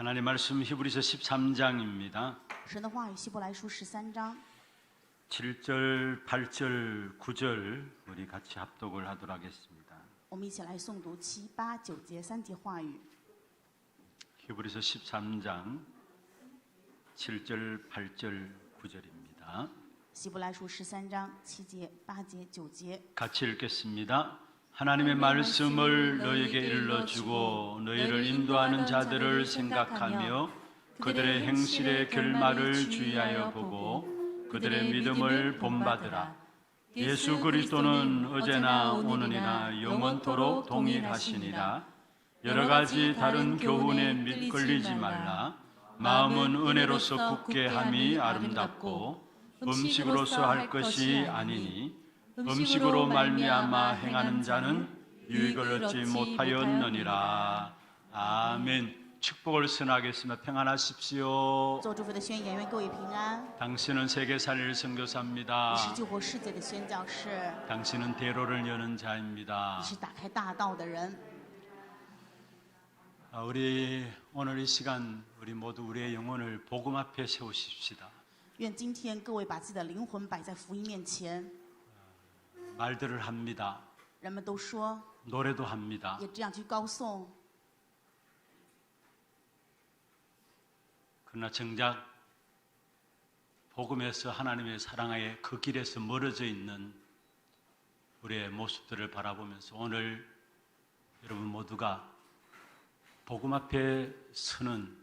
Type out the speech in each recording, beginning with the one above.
하나님 말씀 히브리서 13장입니다. 神的话语希伯来书13章 7절, 8절, 9절 우리 같이 합독을 하도록 하겠습니다. 我们一起来诵读7、8、9节3节话语。 히브리서 13장 7절, 8절, 9절입니다. 希伯来书13章7节、8节、9节。 같이 읽겠습니다. 하나님의 말씀을 너에게 일러주고 너희를 인도하는 자들을 생각하며 그들의 행실의 결말을 주의하여 보고 그들의 믿음을 본받으라. 예수 그리스도는 어제나 오늘이나 영원토록 동일하시니라. 여러 가지 다른 교훈에 밑걸리지 말라. 마음은 은혜로서 굳게 함이 아름답고 음식으로서 할 것이 아니니 음식으로 말미암아 행하는 자는 유익을 얻지 못하였느니라. 아멘. 축복을 선하겠습니다. 평안하십시오. 做祝福的宣言，愿各位平安。 당신은 세계살릴 你 선교사입니다. 是救活世界的宣教士， 당신은 대로를 여는 자입니다. 你是打开大道的人。 우리 오늘 이 시간 우리 모두 우리의 영혼을 복음 앞에 세우십시다. 愿今天各位把自己的灵魂摆在福音面前。 말들을 합니다. 人们都说， 노래도 합니다. 也这样去高颂。 그러나 정작 복음에서 하나님의 사랑의 그 길에서 멀어져 있는 우리의 모습들을 바라보면서 오늘 여러분 모두가 복음 앞에 서는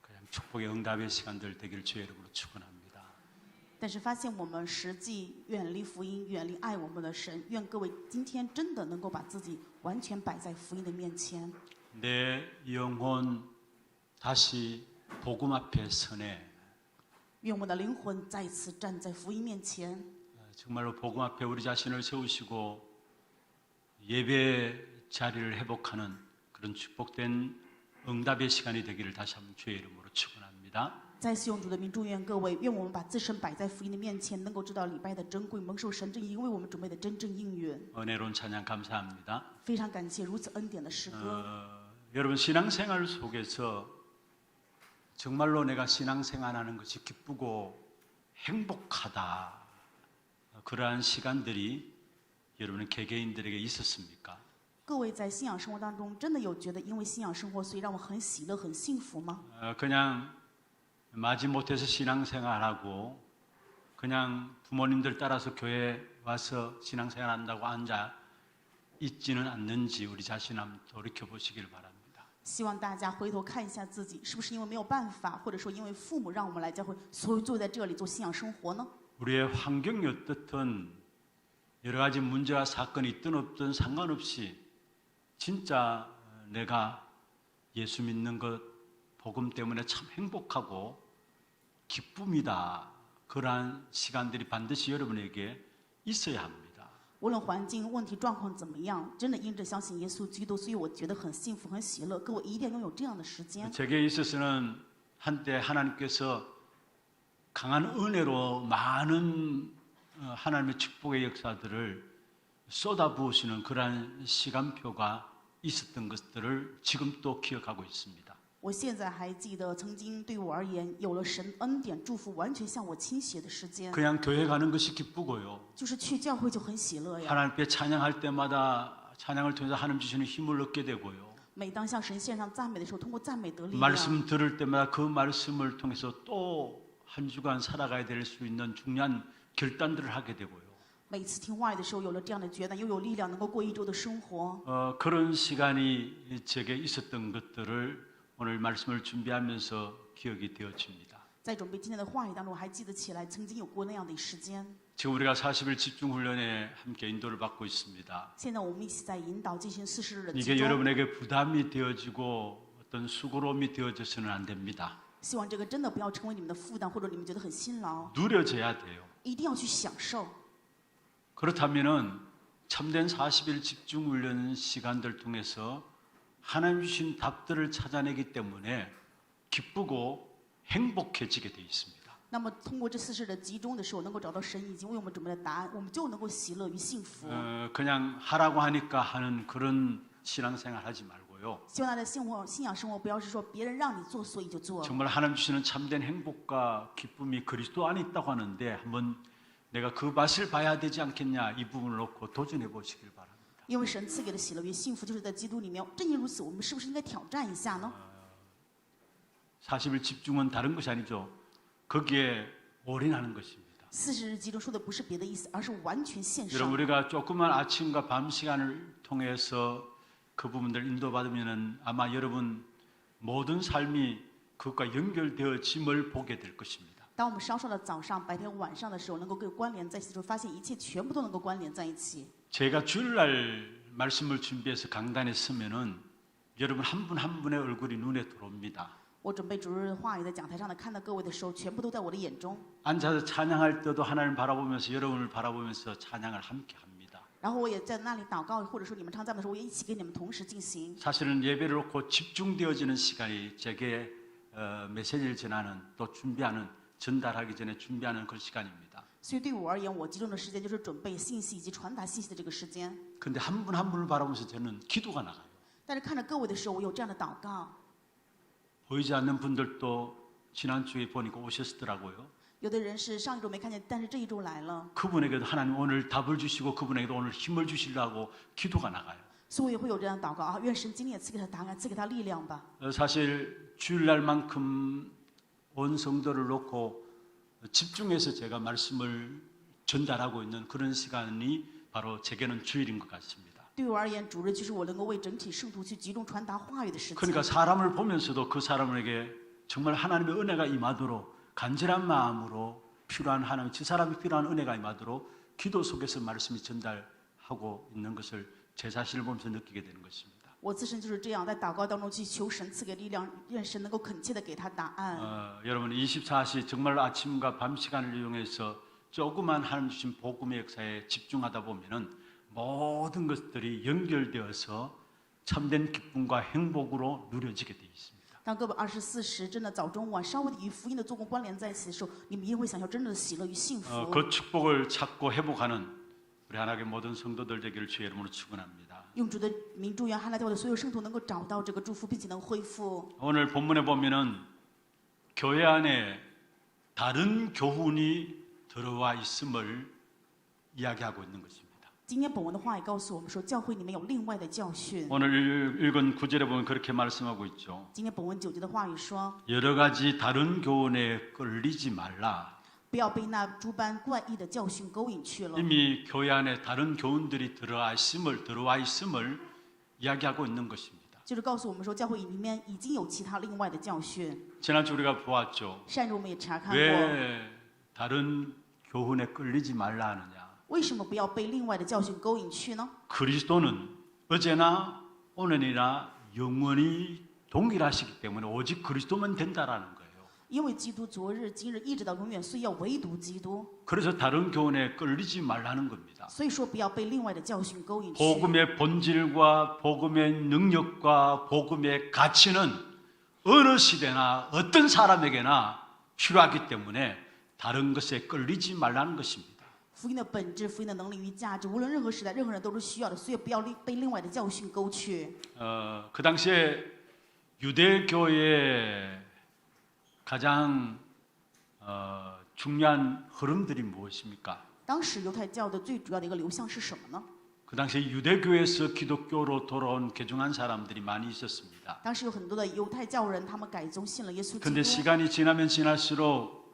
그냥 축복의 응답의 시간들 되기를 주의 이름으로 축원합니다. 但是发现我们实际远离福音、远离爱我们的神，愿各位今天真的能够把自己完全摆在福音的面前。 내 영혼 다시 복음 앞에 서네. 愿我们的灵魂再次站在福音面前， 정말로 복음 앞에 우리 자신을 세우시고 예배 자리를 회복하는 그런 축복된 응답의 시간이 되기를 다시 한번 주의 이름으로 축원합니다. 再次用主的名祝愿各位，愿我们把自身摆在福音的面前，能够知道礼拜的珍贵，蒙受神正义为我们准备的真正应允。 은혜로운 찬양 감사합니다. 非常感谢如此恩典的诗歌。 여러분 신앙생활 속에서 정말로 내가 신앙생활하는 것이 기쁘고 행복하다 그러한 시간들이 여러분의 개개인들에게 있었습니까? 各位在信仰生活当中，真的有觉得因为信仰生活，所以让我很喜乐、很幸福吗？ 그냥 마지못해서 신앙생활하고 그냥 부모님들 따라서 교회 와서 신앙생활한다고 앉아 있지는 않는지 우리 자신 한번 돌이켜 보시길 바랍니다. 希望大家回头看一下自己，是不是因为没有办法，或者说因为父母让我们来教会，所以坐在这里做信仰生活呢？ 우리의 환경이 어떻든 여러 가지 문제와 사건이 있든 없든 상관없이 진짜 내가 예수 믿는 것 복음 때문에 참 행복하고 기쁨이다. 그러한 시간들이 반드시 여러분에게 있어야 합니다. 无论环境、问题、状况怎么样，真的因着相信耶稣基督，所以我觉得很幸福、很喜乐。各位一定要拥有这样的时间。 제게 있어서는 한때 하나님께서 강한 은혜로 많은 하나님의 축복의 역사들을 쏟아부으시는 그러한 시간표가 있었던 것들을 지금 또 기억하고 있습니다. 我现在还记得，曾经对我而言，有了神恩典祝福完全向我倾斜的时间， 그냥 교회 가는 것이 기쁘고요. 就是去教会就很喜乐呀。 하나님께 찬양할 때마다 찬양을 통해서 하나님 주시는 힘을 얻게 되고요. 每当向神献上赞美的时候，通过赞美得力量。 말씀 들을 때마다 그 말씀을 통해서 또 한 주간 살아가야 될 수 있는 중요한 결단들을 하게 되고요. 每次听话语的时候，有了这样的决断，又有力量能够过一周的生活。 그런 시간이 제게 있었던 것들을 오늘 말씀을 준비하면서 기억이 되어집니다. 在准备今天的话语当中，我还记得起来，曾经有过那样的时间。 지금 우리가 40일 집중 훈련에 함께 인도를 받고 있습니다. 现在我们一起在引导进行40日的集 이게 中， 여러분에게 부담이 되어지고 어떤 수고로움이 되어져서는 안 됩니다. 希望这个真的不要成为你们的负担，或者你们觉得很辛劳， 누려져야 돼요. 一定要去享受。 그렇다면은 참된 40일 집중 훈련 시간들 통해서 하나님 주신 답들을 찾아내기 때문에 기쁘고 행복해지게 돼 있습니다. 那么通过这40日的集中的时候，能够找到神已经为我们准备的答案，我们就能够喜乐与幸福。 그냥 하라고 하니까 하는 그런 신앙생활 하지 말고요. 살라고요. 希望大家信仰生活不要是说别人让你做所以就做。 정말 하나님 주시는 참된 행복과 기쁨이 그리스도 안에 있다고 하는데 한번 내가 그 맛을 봐야 되지 않겠냐 이 부분을 놓고 도전해 보시길 바랍니다. 因为神赐给的喜乐与幸福就是在基督里面。正因如此，我们是不是应该挑战一下呢？ 40일 집중은 다른 것이 아니죠. 거기에 올인하는 것입니다. 40日集中说的不是别的意思，而是完全献 여러분 上。 우리가 조그만 아침과 밤 시간을 통해서 그 부분들 인도받으면은 아마 여러분 모든 삶이 그것과 연결되어짐을 보게 될 것입니다. 当我们稍稍的早上、白天、晚上的时候，能够跟关联在一起的时候，发现一切全部都能够关联在一起。 제가 주일날 말씀을 준비해서 강단에 서면은 여러분 한 분 한 분의 얼굴이 눈에 들어옵니다. 我准备主日话语在讲台上的看到各位的时候，全部都在我的眼中。 앉아서 찬양할 때도 하나님 바라보면서 여러분을 바라보면서 찬양을 함께 합니다. 然后我也在那里祷告，或者说你们唱赞的时候，我也一起跟你们同时进行。 사실은 예배를 놓고 집중되어지는 시간이 제게 메시지를 전하는 또 준비하는 전달하기 전에 준비하는 그 시간입니다. 所以对我而言，我集中的时间就是准备信息以及传达信息的这个时间。 근데 한 분 한 분을 바라보면서 저는 기도가 나가요. 但是看着各位的时候，我有这样的祷告。 보이지 않는 분들도 지난주에 보니까 오셨더라고요. 有的人是上一周没看见，但是这一周来了， 그분에게도 하나님 오늘 답을 주시고 그분에게도 오늘 힘을 주시려고 기도가 나가요. 所以我也会有这样的祷告啊，愿神今天也赐给他答案，赐给他力量吧。 사실 주일날만큼 온 성도를 놓고 집중해서 제가 말씀을 전달하고 있는 그런 시간이 바로 제게는 주일인 것 같습니다. 对我而言，主日就是我能够为整体圣徒去集中传达话语的时间。 그러니까 사람을 보면서도 그 사람에게 정말 하나님의 은혜가 임하도록 간절한 마음으로 필요한 하나님, 그 사람이 필요한 은혜가 임하도록 기도 속에서 말씀이 전달하고 있는 것을 제 자신을 보면서 느끼게 되는 것입니다. 我自身就是这样，在祷告当中去求神赐给力量，愿神能够恳切的给他答案。 여러분 24시 정말 아침과 밤 시간을 이용해서 조그만 하나님 주신 복음의 역사에 집중하다 보면은 모든 것들이 연결되어서 참된 기쁨과 행복으로 누려지게 되어 있습니다. 当各位24时真的早中晚稍微的与福音的做工关联在一起的时候，你们一定会享受真正的喜乐与幸福。 그 축복을 찾고 회복하는 우리 하나님의 모든 성도들 되기를 주의 이름으로 축원합니다. 用主的名祝愿汉来教会的所有圣徒能够找到这个祝福，并且能恢复。 오늘 본문에 보면은 교회 안에 다른 교훈이 들어와 있음을 이야기하고 있는 것입니다. 今天本文的话也告诉我们说，教会里面有另外的教训。 오늘 읽은 9절에 보면 그렇게 말씀하고 있죠. 今天本文9节的话语说， 여러 가지 다른 교훈에 끌리지 말라. 不要被那诸般怪异的教训勾引去了。 이미 교회 안에 다른 교훈들이 들어와 있음을 이야기하고 있는 것입니다. 就是告诉我们说，教会里面已经有其他另外的教训。 지난주 우리가 보았죠. 上周我们也查看过， 왜 다른 교훈에 끌리지 말라 하느냐. 为什么不要被另外的教训勾引去呢？ 그리스도는 어제나 오늘이나 영원히 동일하시기 때문에 오직 그리스도만 된다라는 거예요. 因为基督昨日、今日一直到永远，所以要唯独基督。 그래서 다른 교훈에 끌리지 말라는 겁니다. 所以说，不要被另外的教训勾引去。 복음의 본질과 복음의 능력과 복음의 가치는 어느 시대나 어떤 사람에게나 필요하기 때문에 다른 것에 끌리지 말라는 것입니다. 福音的本质、福音的能力与价值，无论任何时代、任何人都是需要的，所以不要被另外的教训勾去。 그 당시에 유대교의 가장 중요한 흐름들이 무엇입니까? 当时犹太教的最主要的一个流向是什么呢？ 그 당시에 유대교에서 기독교로 돌아온 개종한 사람들이 많이 있었습니다. 当时有很多的犹太教人，他们改宗信了耶稣基 근데 督。 시간이 지나면 지날수록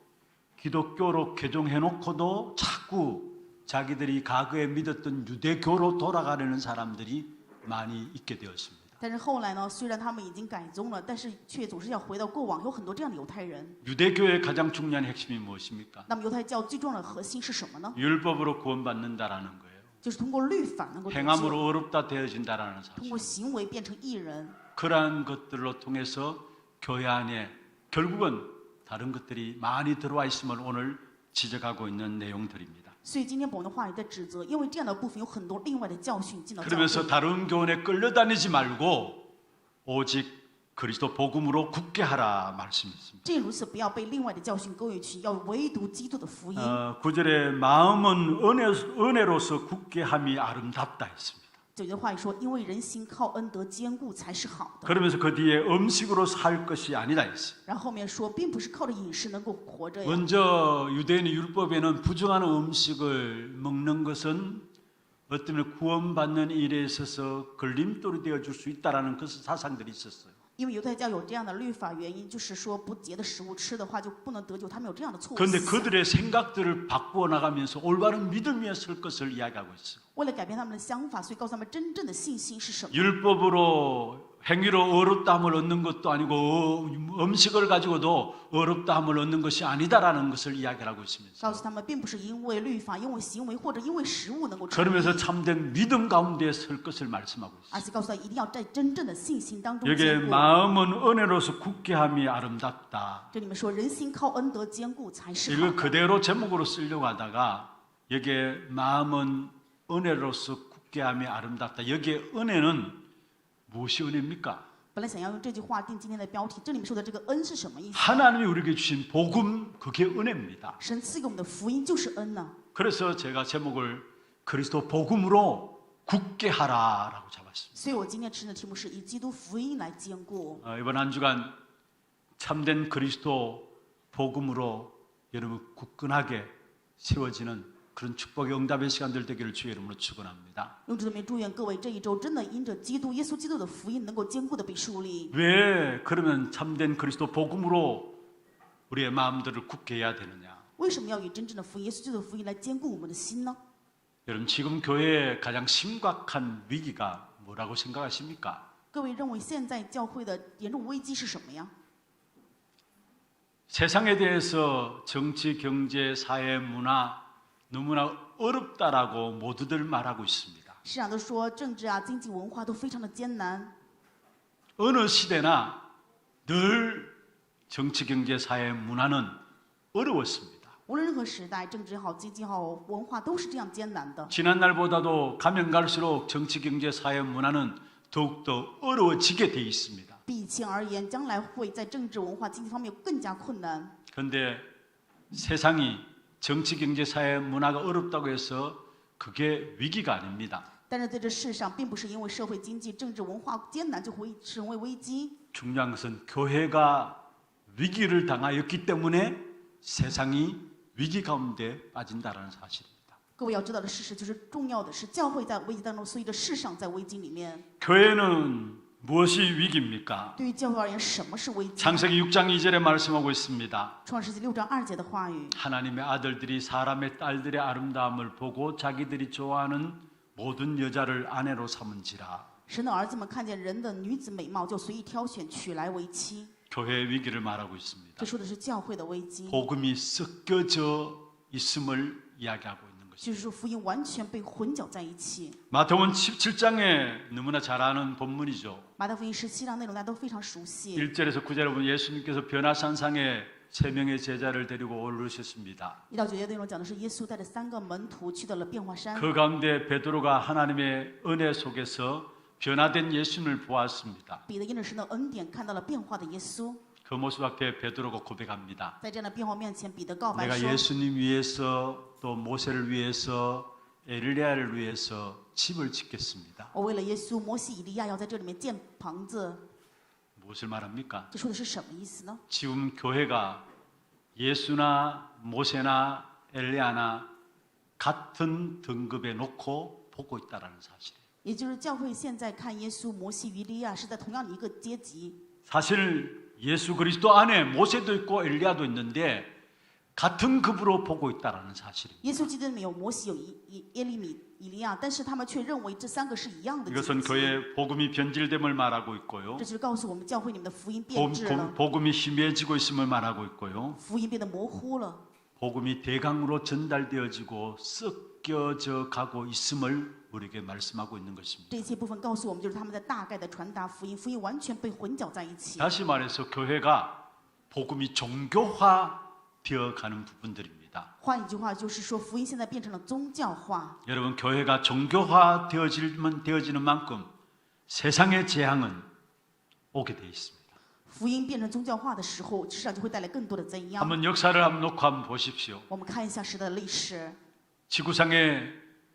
기독교로 개종해놓고도 자꾸 자기들이 과거에 믿었던 유대교로 돌아가려는 사람들이 많이 있게 되었습니다. 但是后来呢，虽然他们已经改宗了，但是却总是要回到过往，有很多这样的犹太人。 유대교의 가장 중요한 핵심이 무엇입니까? 那么犹太教最重要的核心是什么呢？ 율법으로 구원받는다라는 거예요. 就是通过律法能够得救， 행함으로 어렵다 되어진다라는 通 사실. 过行为变成义人。 그러한 것들로 통해서 교회 안에 결국은 다른 것들이 많이 들어와 있음을 오늘 지적하고 있는 내용들입니다. 所以今天本文的话语在指责，因为这样的部分有很多另外的教训进到教 그러면서 会。 다른 교훈에 끌려다니지 말고 오직 그리스도 복음으로 굳게 하라 말씀했습니다. 正如此，不要被另外的教训勾引去，要唯独基督的福音。 9절에 마음은 은혜로서 굳게 함이 아름답다 했습니다. 9节的话语说，因为人心靠恩德坚固才是好的。 그러면서 그 뒤에 음식으로 살 것이 아니다 했어요. 然后后面说，并不是靠着饮食能够活着呀。 먼저 유대인의 율법에는 부정한 음식을 먹는 것은 어떤 구원받는 일에 있어서 걸림돌이 되어줄 수 있다라는 그 사상들이 있었어요. 因为犹太教有这样的律法原因，就是说不洁的食物吃的话就不能得救，他们有这样的错误 그런데 思想。 그들의 생각들을 바꾸어 나가면서 올바른 믿음 위에 설 것을 이야기하고 있어요. 为了改变他们的想法，所以告诉他们真正的信心是什么。 율법으로 행위로 어렵다함을 얻는 것도 아니고 음식을 가지고도 어렵다함을 얻는 것이 아니다라는 것을 이야기하고 있습니다. 告诉他们，并不是因为律法、因为行为或者因为食物能够成 그러면서 义， 참된 믿음 가운데 설 것을 말씀하고 있어요. 而且告诉他一定要在真正的信心当中 여기에 坚固。 마음은 은혜로서 굳게함이 아름답다. 这里面说，人心靠恩德坚固才是好 이걸 的。 그대로 제목으로 쓰려고 하다가 여기에 마음은 은혜로서 굳게함이 아름답다. 여기에 은혜는 무엇이 은혜입니까? 本来想要用这句话定今天的标题，这里面说的这个恩是什么意思？ 하나님이 우리에게 주신 복음 그게 은혜입니다. 神赐给我们的福音就是恩呢。 그래서 제가 제목을 그리스도 복음으로 굳게 하라라고 잡았습니다. 所以我今天吃的题目是以基督福音来坚固。 이번 한 주간 참된 그리스도 복음으로 여러분 굳건하게 세워지는 그런 축복의 응답의 시간들 되기를 주의 이름으로 축원합니다. 用主的名祝愿各位这一周真的因着基督耶稣基督的福音能够坚固的被树立。 왜 그러면 참된 그리스도 복음으로 우리의 마음들을 굳게 해야 되느냐? 为什么要以真正的福音耶稣基督的福音来坚固我们的心呢？ 여러분 지금 교회의 가장 심각한 위기가 뭐라고 생각하십니까? 各位认为现在教会的严重危机是什么呀？ 세상에 대해서 정치, 경제, 사회, 문화 너무나 어렵다라고 모두들 말하고 있습니다. 市场都说政治啊、经济、文化都非常的艰难。 어느 시대나 늘 정치, 경제, 사회, 문화는 어려웠습니다. 无论任何时代，政治也好、经济也好、文化都是这样艰难的。 지난 날보다도 가면 갈수록 정치, 경제, 사회, 문화는 더욱더 어려워지게 돼 있습니다. 比以前而言，将来会在政治、文化、经济方面更加困难。 그런데 세상이 정치, 경제, 사회, 문화가 어렵다고 해서 그게 위기가 아닙니다. 但是在这世上，并不是因为社会、经济、政治、文化艰难就会成为危机。 중요한 것은 교회가 위기를 당하였기 때문에 세상이 위기 가운데 빠진다라는 사실입니다. 各位要知道的事实就是，重要的是教会在危机当中，所以这世上在危机里面。 교회는 무엇이 위기입니까? 对于教会而言，什么是危机？ 창세기 6장 2절에 말씀하고 있습니다. 创世纪6章2节的话语， 하나님의 아들들이 사람의 딸들의 아름다움을 보고 자기들이 좋아하는 모든 여자를 아내로 삼은지라. 神的儿子们看见人的女子美貌，就随意挑选，娶来为妻。 교회의 위기를 말하고 있습니다. 这说的是教会的危机， 복음이 섞여져 있음을 이야기하고 있는 것입니다. 就是说福音完全被混搅在一起。 마태복음 17장에 너무나 잘 아는 본문이죠. 马太福音17章内容大家都非常熟悉。 1절에서 9절에 보면 예수님께서 변화산상에 3명의 제자를 데리고 오르셨습니다. 1到9节内容讲的是耶稣带着3个门徒去到了变化山， 그 가운데 베드로가 하나님의 은혜 속에서 변화된 예수님을 보았습니다. 彼得因着神的恩典看到了变化的耶稣。 그 모습 앞에 베드로가 고백합니다. 在这样的变化面前，彼得告白 내가 说 예수님 위해서 또 모세를 위해서 엘리야를 위해서 집을 짓겠습니다. 我为了耶稣、摩西、以利亚要在这里面建棚子。 무엇을 말합니까? 这说的是什么意思呢？ 지금 교회가 예수나 모세나 엘리야나 같은 등급에 놓고 보고 있다라는 사실이에요. 也就是教会现在看耶稣、摩西、以利亚是在同样的一个阶级。 사실 예수 그리스도 안에 모세도 있고 엘리야도 있는데 같은 급으로 보고 있다라는 사실입니다. 耶稣基督里面有摩西、有耶利米、以利亚，但是他们却认为这3个是一样的阶 이것은 级。 교회 복음이 변질됨을 말하고 있고요. 这就是告诉我们教会里面的福音变质了， 복음이 희미해지고 있음을 말하고 있고요. 福音变得模糊了。 복음이 대강으로 전달되어지고 섞여져 가고 있음을 우리에게 말씀하고 있는 것입니다. 这些部分告诉我们，就是他们在大概的传达福音，福音完全被混搅在一起。 다시 말해서 교회가 복음이 종교화되어 가는 부분들입니다. 换一句话，就是说福音现在变成了宗教化。 여러분 교회가 종교화되어지는 만큼 세상의 재앙은 오게 돼 있습니다. 福音变成宗教化的时候，世上就会带来更多的灾殃。 한번 역사를 한번 놓고 한번 보십시오. 我们看一下时代的历史， 지구상에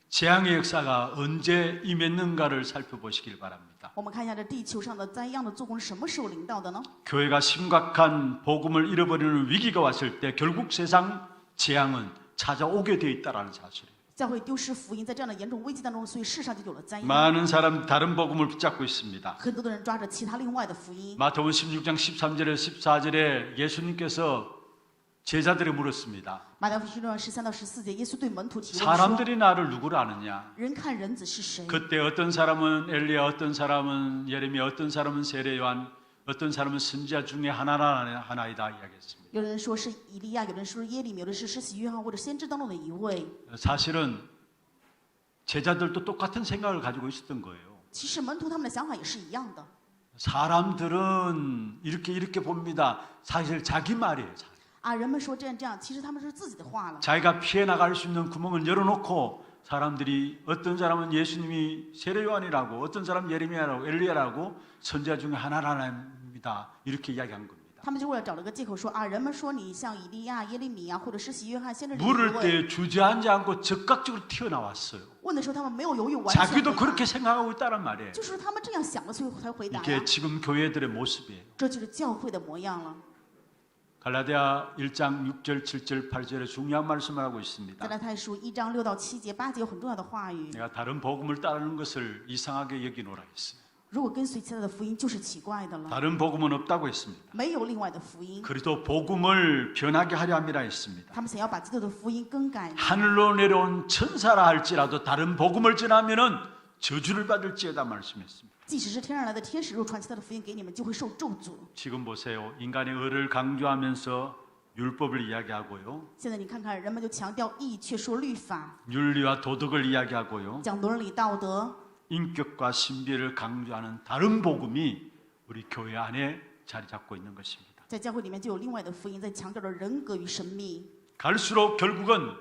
재앙의 역사가 언제 임했는가를 살펴보시길 바랍니다. 我们看一下这地球上的灾殃的做工是什么时候临到的呢？ 교회가 심각한 복음을 잃어버리는 위기가 왔을 때 결국 세상 재앙은 찾아오게 되어 있다는 사실이에요. 教会丢失福音，在这样的严重危机当中，所以世上就有了灾殃。 많은 사람 다른 복음을 붙잡고 있습니다. 很多的人抓着其他另外的福音。 마태복음 16장 13절에 14절에 예수님께서 제자들이 물었습니다. 马太福音13到14节，耶稣对门徒提问说 사람들이 나를 누구로 아느냐? ：“人看人子是谁？ 그때 어떤 사람은 엘리야, 어떤 사람은 예레미야, 어떤 사람은 세례 요한, 어떤 사람은 선지자 중에 하나이다 이야기했습니다. 有人说是以利亚，有人说是耶利米，有人是施洗约翰或者先知当中的一位。 사실은 제자들도 똑같은 생각을 가지고 있었던 거예요. 其实门徒他们的想法也是一样的。 사람들은 이렇게 봅니다. 사실 자기 말이에요. 啊，人们说这样，其实他们是自己的话了。 자기가 피해 나갈 수 있는 구멍을 열어놓고 사람들이 어떤 사람은 예수님이 세례 요한이라고, 어떤 사람은 예레미야라고, 엘리야라고 선지자 중에 하나입니다. 이렇게 이야기한 겁니다. 他们就为了找了个借口说啊，人们说你像以利亚、耶利米啊，或者施洗约翰先知里的一 물을 位。 때 주저앉지 않고 적극적으로 튀어나왔어요. 问的时候他们没有犹豫，完全 자기도 回答 그렇게 생각하고 있다는 말이에요. 就是他们这样想了，所以才回答呀 이게 。 지금 교회들의 모습이에요. 这就是教会的模样了。 갈라디아 1장 6절, 7절, 8절에 중요한 말씀을 하고 加 있습니다. 拉太书1章6到7节、8节有很重要的话语。 내가 다른 복음을 따르는 것을 이상하게 여기노라 했어요. 如果跟随其他的福音，就是奇怪的了。 다른 복음은 없다고 했습니다. 没有另外的福音， 그래도 복음을 변하게 하려 함이라 했습니다. 他们想要把基督的福音更改。 하늘로 내려온 천사라 할지라도 다른 복음을 전하면은 저주를 받을지어다 말씀했습니다. 即使是天上来的天使，若传其他的福音给你们，就会受咒诅。 지금 보세요. 인간의 의를 강조하면서 율법을 이야기하고요. 现在你看看，人们就强调义，却说律法， 윤리와 도덕을 이야기하고요. 讲伦理道德， 인격과 신비를 강조하는 다른 복음이 우리 교회 안에 자리 잡고 있는 것입니다. 在教会里面就有另外的福音，在强调着人格与神秘。 갈수록 결국은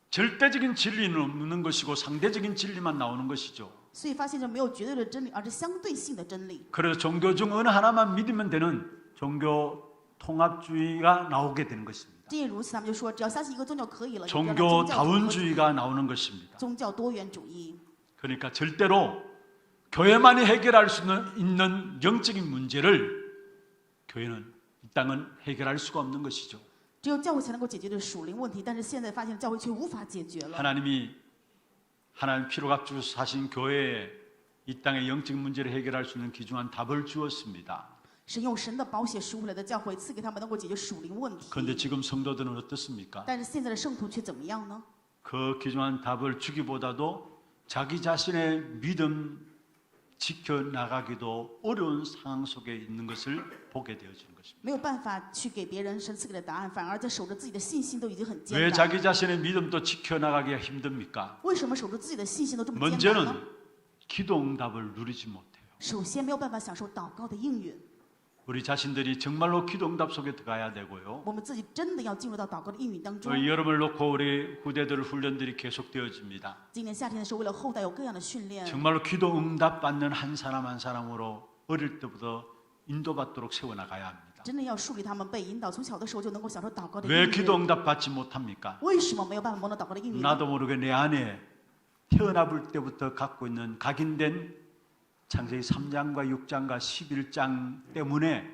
절대적인 진리는 없는 것이고 상대적인 진리만 나오는 것이죠. 所以发现这没有绝对的真理，而是相对性的真理。 그래서 종교 중 어느 하나만 믿으면 되는 종교 통합주의가 나오게 되는 것입니다. 正因如此，他们就说，只要相信一个宗教可以了，你不要让 종교 宗教混合主义 다원주의가 나오는 것입니다. 宗教多元主义。 그러니까 절대로 교회만이 해결할 수 있는 영적인 문제를 교회는 이 땅은 해결할 수가 없는 것이죠. 只有教会才能够解决的属灵问题，但是现在发现教会却无法解决了。 하나님 피로 주셔서 사신 교회에 이 땅의 영적 문제를 해결할 수 있는 귀중한 답을 주었습니다. 神用神的宝血赎回来的教会赐给他们能够解决属灵问题。 그런데 지금 성도들은 어떻습니까? 但是现在的圣徒却怎么样呢？ 그 귀중한 답을 주기보다도 자기 자신의 믿음 지켜나가기도 어려운 상황 속에 있는 것을 보게 되어지는 것입니다. 没有办法去给别人神赐给的答案，反而在守着自己的信心都已经很艰 왜 难。 자기 자신의 믿음도 지켜나가기가 힘듭니까? 为什么守着自己的信心都这么艰难呢？ 먼저는 기도 응답을 누리지 못해요. 首先没有办法享受祷告的应允， 우리 자신들이 정말로 기도 응답 속에 들어가야 되고요. 我们自己真的要进入到祷告的应允当中。 여름을 놓고 우리 후대들 훈련들이 계속되어집니다. 今年夏天的时候，为了后代有各样的训练， 정말로 기도 응답 받는 한 사람 한 사람으로 어릴 때부터 인도받도록 세워나가야 합니다. 真的要树立他们被引导，从小的时候就能够享受祷告的 왜 应 기도 允。 응답 받지 못합니까? 为什么没有办法蒙到祷告的应允呢？ 나도 모르게 내 안에 태어나볼 때부터 갖고 있는 각인된 창세기 3장과 6장과 11장 때문에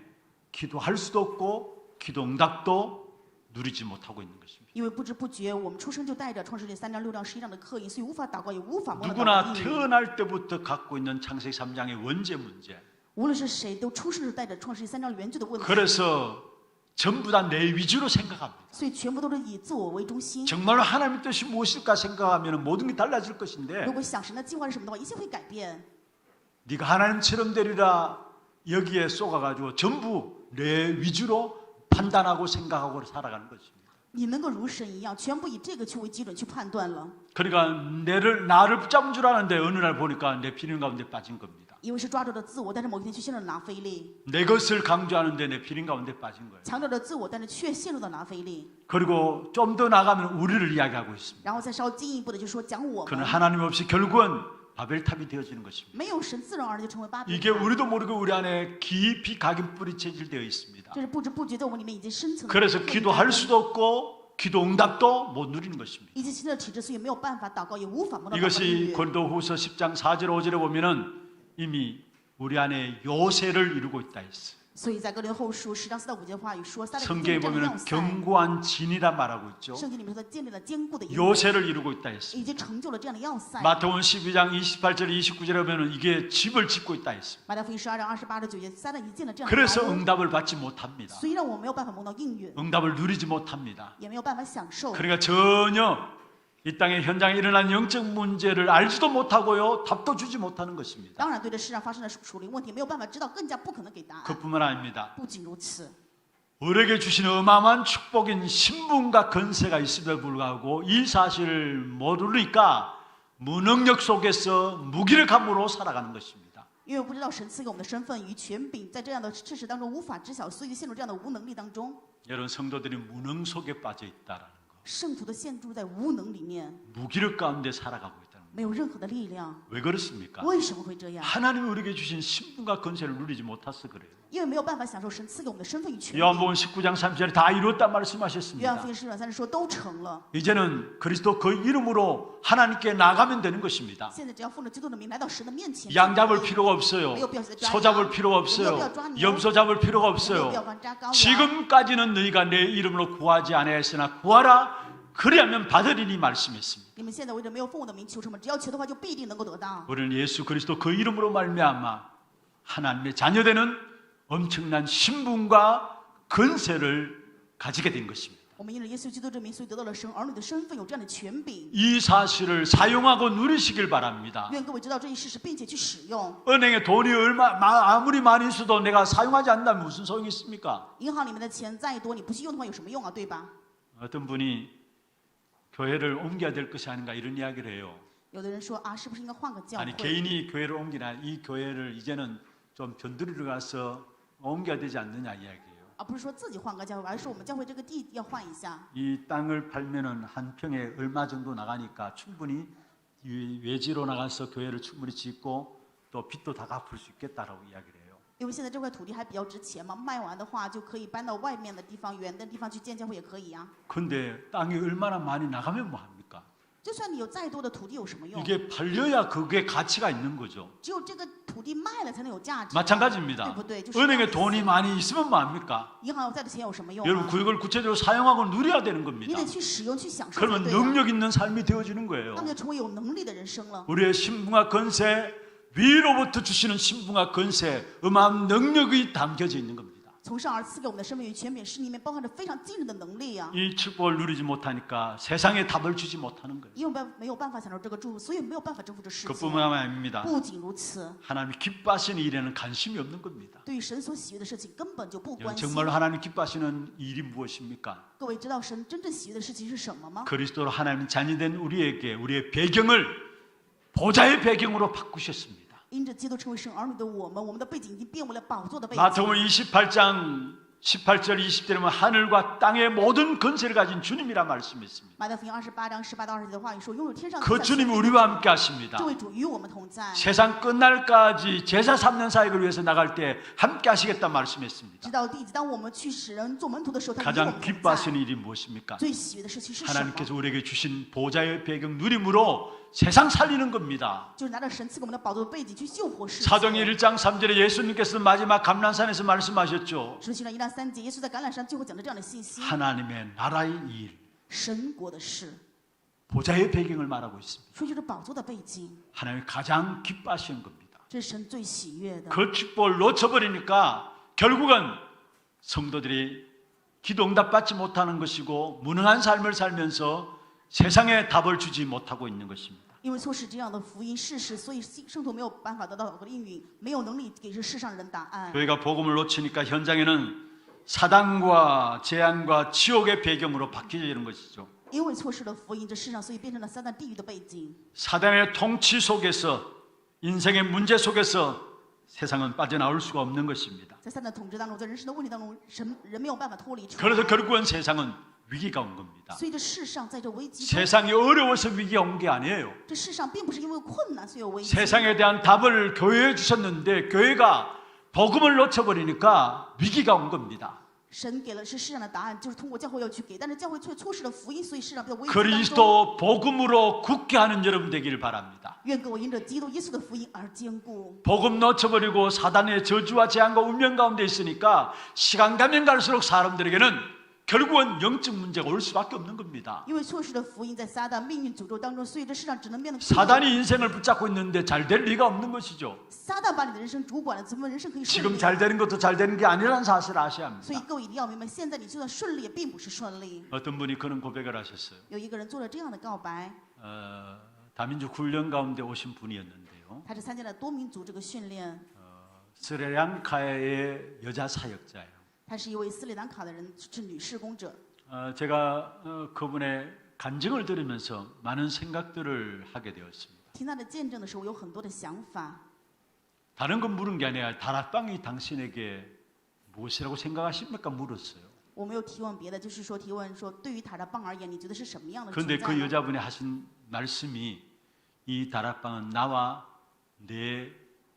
기도할 수도 없고 기도 응답도 누리지 못하고 있는 것입니다. 因为不知不觉，我们出生就带着创世纪3章、6章、11章的刻印，所以无法祷告，也无法蒙到祷告 누구나 的应允。 태어날 때부터 갖고 있는 창세기 3장의 원죄 문제. 无论是谁，都出生就带着创世纪3章原罪的问题， 그래서 전부 다 내 위주로 생각합니다. 所以全部都是以自我为中心。 정말로 하나님의 뜻이 무엇일까 생각하면 모든 게 달라질 것인데 如果想神的计划是什么的话，一切会改变。 네가 하나님처럼 되리라 여기에 쏘가가지고 전부 내 위주로 판단하고 생각하고 살아가는 것입니다. 你能够如神一样，全部以这个去为基准去判断了， 그러니까 나를 붙잡은 줄 아는데 어느 날 보니까 내 피는 가운데 빠진 겁니다. 因为是抓住了自我，但是某一天却陷入了拿非利； 내 것을 강조하는데 내 피는 가운데 빠진 거예요. 强调着自我，但是却陷入到拿非利。 그리고 좀 더 나가면 우리를 이야기하고 있습니다. 然后再稍进一步的就说讲我 그는 们， 하나님 없이 결국은 바벨탑이 되어지는 것입니다. 没有神，自然而然就成为巴比 이게 塔。 우리도 모르게 우리 안에 깊이 각인 뿌리 체질되어 있습니다. 这是不知不觉在我们里面已经深层的 그래서 根根 기도할 수도 없고 기도 응답도 못 누리는 것입니다. 以及新的体制，所以没有办法祷告，也无法蒙到祷告的应 이것이 允。 고린도후서 10장 4절 5절에 보면은 이미 우리 안에 요새를 이루고 있다 했어요. 所以在哥林后书10章4到5节话语说，撒旦已经 성경에 建立这样的 보면은 要塞。 견고한 진이라 말하고 있죠. 圣经里面说，建立了坚固的营， 요새를 이루고 있다 했어요. 已经成就了这样的要塞。 마태복음 12장 28절 29절에 보면은 이게 집을 짓고 있다 했어요. 马太福音12章28到9节，撒旦已经建了这样的 그래서 茅屋， 응답을 받지 못합니다. 所以让我没有办法蒙到应允， 응답을 누리지 못합니다. 也没有办法享受。 그러니까 전혀 이 땅의 현장에 일어난 영적 문제를 알지도 못하고요, 답도 주지 못하는 것입니다. 当然，对这世上发生的属灵问题没有办法知道，更加不可能给答案。 그뿐만 아닙니다. 不仅如此， 우리에게 주신 어마어마한 축복인 신분과 건세가 있음에도 불구하고 이 사실을 모르니까 무능력 속에서 무기력함으로 살아가는 것입니다. 因为不知道神赐给我们的身份与权柄，在这样的事实当中无法知晓，所以就陷入这样的无能力当中。 여러분 성도들이 무능 속에 빠져 있다라는 거, 圣徒的陷入在无能里面， 무기력 가운데 살아가고 있다는 거. 没有任何的力量。 왜 그렇습니까? 为什么会这样？ 하나님이 우리에게 주신 신분과 건세를 누리지 못해서 그래요. 因为没有办法享受神赐给我们的身份与权柄。 요한복음 19장 30절에 다 이루었다 约翰 말씀하셨습니다. 福音10章30说都成了， 이제는 그리스도 그 이름으로 하나님께 나가면 되는 것입니다. 现在只要奉着基督的名来到神的面前， 양 잡을 필요가 없어요. 没有必要抓 소 잡을 필요가 없어요. 염소 잡을 필요가 没有 없어요. 必要放扎羔羊。 지금까지는 너희가 내 이름으로 구하지 아니하였으나 구하라 그리하면 받으리니 말씀했습니다. 你们现在为着没有奉我的名求什么，只要求的话，就必定能够得到。 우리는 예수 그리스도 그 이름으로 말미암아 하나님의 자녀되는 엄청난 신분과 건세를 가지게 된 것입니다. 我们因着耶稣基督这名，所以得到了神儿女的身份，有这样的权柄。 이 사실을 사용하고 누리시길 바랍니다. 愿各位知道这一事实，并且去使用。 은행에 돈이 아무리 많이 있어도 내가 사용하지 않는다면 무슨 소용이 있습니까? 银行里面的钱再多，你不去用的话，有什么用啊？对吧？ 어떤 분이 교회를 옮겨야 될 것이 아닌가 이런 이야기를 해요. 有的人说啊，是不是应该换个教 아니 会？ 개인이 교회를 옮기나 이 교회를 이제는 좀 변두리로 가서 옮겨야 되지 않느냐 이야기예요. 而不是说自己换个教会，而是我们教会这个地要换一下。 이 땅을 팔면은 한 평에 얼마 정도 나가니까 충분히 외지로 나가서 교회를 충분히 짓고 또 빚도 다 갚을 수 있겠다라고 이야기를 해요. 因为现在这块土地还比较值钱嘛，卖完的话就可以搬到外面的地方、远的地方去建教会也可以呀、 근데 땅이 얼마나 많이 나가면 뭐 합니까? 就算你有再多的土地有什么用？ 이게 팔려야 그게 가치가 있는 거죠. 只有这个土地卖了才能有价值， 마찬가지입니다. 对不对？就是 은행에 돈이 많이 있으면 뭐 합니까? 银行有再多钱有什么用、 여러분 啊？ 그걸 구체적으로 사용하고 누려야 되는 你 겁니다. 得去使用、去享受才 그러면 对的。 능력 있는 삶이 되어지는 거예요. 那么就成为有能力的人生了。 우리의 신분과 건세, 위로부터 주시는 신분과 건세, 어마어마한 능력이 담겨져 있는 겁니다. 从上而赐给我们的生命与权柄，是里面包含着非常惊人的能力呀、 이 축복을 누리지 못하니까 세상에 답을 주지 못하는 거예요. 因为没有办法享受这个祝福，所以没有办法征服这世界。 그뿐만 아닙니다. 不仅如此， 하나님이 기뻐하시는 일에는 관심이 없는 겁니다. 对于神所喜悦的事情根本就不关心。 정말로 하나님 기뻐하시는 일이 무엇입니까? 各位知道神真正喜悦的事情是什么吗？ 그리스도로 하나님 자녀된 우리에게 우리의 배경을 보좌의 배경으로 바꾸셨습니다. 因着基督成为神儿女的我们，我们的背景已经变为了宝座的背景。 마태복음 28장 18절 20절에 보면 하늘과 땅의 모든 건세를 가진 주님이라 말씀했습니다. 马太福音28章18到20节的话语说，拥有天上 그 地下 주님이 权柄 우리와 함께 하십니다. 这位主与我们同在， 세상 끝날까지 제사 3년 사역을 위해서 나갈 때 함께 하시겠다 말씀했습니다. 直到地极。当我们去使人做门徒的时候，他与我 가장 们同在。 기뻐하시는 일이 무엇입니까? 最喜悦的事情是什么？ 하나님께서 우리에게 주신 보좌의 배경 누림으로 세상 살리는 겁니다. 就是拿着神赐给我们的宝座的背景去救活世界。 사도행 1장 3절에 예수님께서 마지막 감람산에서 말씀하셨죠. 使徒行传1章3节，耶稣在橄榄山最后讲的这样的信息： 하나님의 나라의 일, 神国的事， 보좌의 배경을 말하고 있습니다. 说就是宝座的背景， 하나님이 가장 기뻐하시는 겁니다. 这是神最喜悦的。 그 축복을 놓쳐버리니까 결국은 성도들이 기도 응답받지 못하는 것이고 무능한 삶을 살면서 세상에 답을 주지 못하고 있는 것입니다. 因为错失这样的福音事实，所以圣徒没有办法得到祷告的应允，没有能力给这世上人答案。 교회가 복음을 놓치니까 현장에는 사단과 재앙과 지옥의 배경으로 바뀌어지는 것이죠. 因为错失了福音，这世上所以变成了撒旦地狱的背景。 사단의 통치 속에서 인생의 문제 속에서 세상은 빠져나올 수가 없는 것입니다. 在撒旦统治当中，在人生的问题当中，人没有办法脱离出来。 그래서 결국은 세상은 위기가 온 겁니다. 所以这世上在这危机中， 세상이 어려워서 위기가 온 게 아니에요. 这世上并不是因为困难所以有危机。 세상에 대한 답을 교회에 주셨는데 교회가 복음을 놓쳐버리니까 위기가 온 겁니다. 神给了是世上的答案，就是通过教会要去给，但是教会却错失了福音，所以世上比较危机当中。 그리스도 복음으로 굳게 하는 여러분 되기를 바랍니다. 愿各位因着基督耶稣的福音而坚固。 복음 놓쳐버리고 사단의 저주와 재앙과 운명 가운데 있으니까 시간 가면 갈수록 사람들에게는 결국은 영적 문제가 올 수밖에 없는 겁니다. 因为错失了福音，在撒旦命运诅咒当中，所以这世上只能变得。 사단이 인생을 붙잡고 있는데 잘 될 리가 없는 것이죠. 撒旦把你的人生主管了，怎么人生可以顺 지금 利？ 잘 되는 것도 잘 되는 게 아니라는 사실을 아셔야 所以 합니다. 各位一定要明白，现在你就算顺利，也并不是顺利。 어떤 분이 그런 고백을 하셨어요. 有一个人做了这样的告白， 다민족 훈련 가운데 오신 분이었는데요. 他是参加了多民族这个训练， 스리랑카의 여자 사역자예요. 他是一位斯里兰卡的人，是女施工者。 제가 그분의 간증을 들으면서 많은 생각들을 하게 되었습니다. 听他的见证的时候，有很多的想法。 다른 건 물은 게 아니라 다락방이 당신에게 무엇이라고 생각하십니까? 물었어요. 我没有提问别的，就是说提问说，对于塔拉邦而言，你觉得是什么样的存 그런데 在 그 呢？ 여자분이 하신 말씀이 이 다락방은 나와 내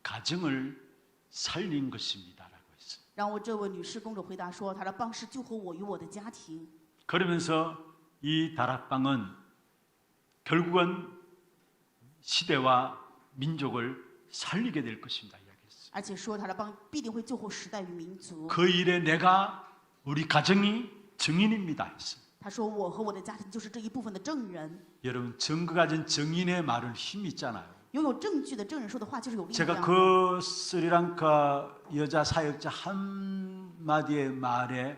가정을 살린 것입니다라고 했어요. 然后这位女施工者回答说，塔拉邦是救活我与我的家庭。 그러면서 이 다락방은 결국은 시대와 민족을 살리게 될 것입니다. 이야기했어요. 而且说塔拉邦必定会救活时代与民族。 그 일에 내가 우리 가정이 증인입니다. 했어요. 他说我和我的家庭就是这一部分的证人。 여러분 증거 가진 증인의 말은 힘이 있잖아요. 拥有证据的证人说的话就是有力 제가 量的。 그 스리랑카 여자 사역자 한마디의 말에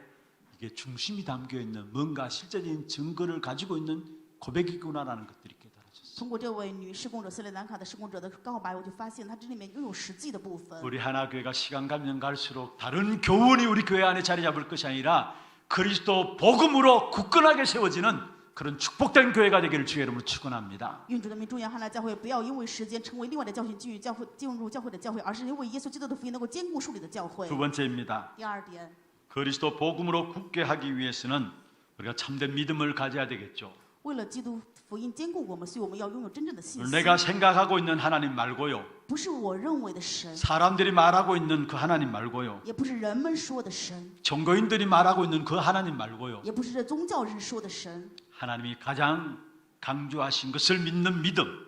이게 중심이 담겨 있는 뭔가 실제적인 증거를 가지고 있는 고백이구나라는 것들이 깨달아졌어요. 通过这位女施工者斯里兰卡的施工者的告白，我就发现她这里面拥有实际的部分。 우리 하나교회가 시간 가면 갈수록 다른 교훈이 우리 교회 안에 자리 잡을 것이 아니라 그리스도 복음으로 굳건하게 세워지는 그런 축복된 교회가 되기를 주의 이름으로 축원합니다. 愿主的名祝愿汉来教会不要因为时间成为另外的教训进入教会的教会，而是因为耶稣基督的福音能够坚固树立的教会。 두 번째입니다. 第二点， 그리스도 복음으로 굳게 하기 위해서는 우리가 참된 믿음을 가져야 되겠죠. 为了基督福音坚固我们，所以我们要拥有真正的信心。 내가 생각하고 있는 하나님 말고요. 不是我认为的神， 사람들이 말하고 있는 그 하나님 말고요. 也不是人们说的神， 종교인들이 말하고 있는 그 하나님 말고요. 也不是这宗教人说的神。 하나님이 가장 강조하신 것을 믿는 믿음.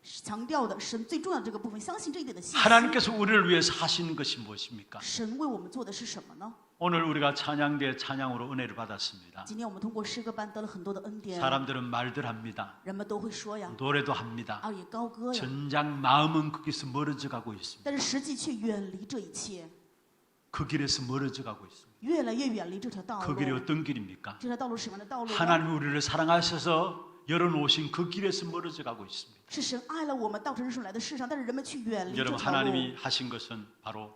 强调的神最重要的这个部分，相信这一点的信心。 하나님께서 우리를 위해서 하시는 것이 무엇입니까? 神为我们做的是什么呢？ 오늘 우리가 찬양대 찬양으로 은혜를 받았습니다. 今天我们通过诗歌班得了很多的恩典， 사람들은 말들 합니다. 人们都会说呀， 노래도 합니다. 啊也高歌呀， 전장 마음은 거기서 멀어져 가고 있습니다. 但是实际却远离这一切， 그 길에서 멀어져 가고 있습니다. 越来越远离这条道 그 길이 路。 어떤 길입니까? 这条道路是什么样的道路呢？ 하나님이 우리를 사랑하셔서 열어놓으신 그 길에서 멀어져 가고 있습니다. 是神爱了我们，道成肉身来的世上，但是人们去远离这 여러분 条路。 하나님이 하신 것은 바로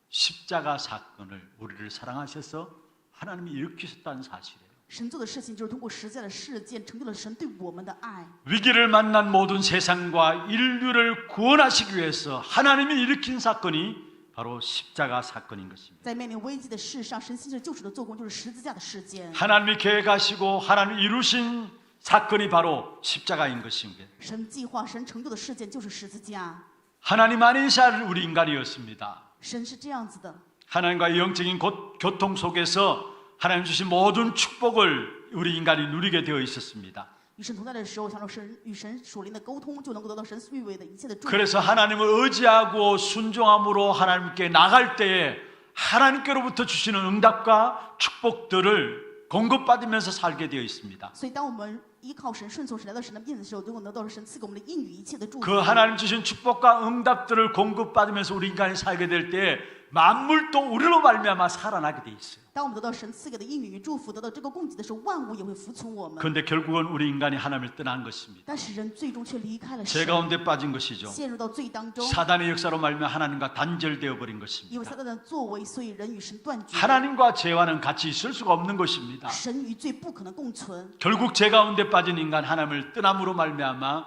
십자가 사건을 우리를 사랑하셔서 하나님이 일으키셨다는 사실이에요. 神做的事情就是通过十字架的事件，成就了神对我们的爱。 위기를 만난 모든 세상과 인류를 구원하시기 위해서 하나님이 일으킨 사건이 바로 십자가 사건인 것입니다. 在面临危机的世上，神兴起救赎的做工就是十字架的事件。 하나님이 계획하시고 하나님이 이루신 사건이 바로 십자가인 것입니다. 神计划、神成就的事件就是十字架。 하나님 안에 살 우리 인간이었습니다. 神是这样子的， 하나님과의 영적인 교통 속에서 하나님 주신 모든 축복을 우리 인간이 누리게 되어 있었습니다. 与神同在的时候，享受神与神属灵的沟通，就能够得到神预备的一切的祝福。 그래서 하나님을 의지하고 순종함으로 하나님께 나갈 때에 하나님께로부터 주시는 응답과 축복들을 공급받으면서 살게 되어 있습니다. 所以，当我们依靠神、顺从神来到神的面子的时候，就能得到神赐给我们的应许一切的祝福。 그 하나님 주신 축복과 응답들을 공급받으면서 우리 인간이 살게 될 때에 만물도 우리로 말미암아 살아나게 돼 있어요. 当我们得到神赐给的应许与祝福，得到这个供给的时候，万物也会服从我们。 그런데 결국은 우리 인간이 하나님을 떠난 것입니다. 但是人最终却离开了 죄 神， 가운데 빠진 것이죠. 陷入到罪当中。 사단의 역사로 말미암아 하나님과 단절되어 버린 因为 것입니다. 撒旦的作为，所以人与神断绝。 하나님과 죄와는 같이 있을 수가 없는 것입니다. 神与罪不可能共存。 결국 죄 가운데 빠진 인간 하나님을 떠남으로 말미암아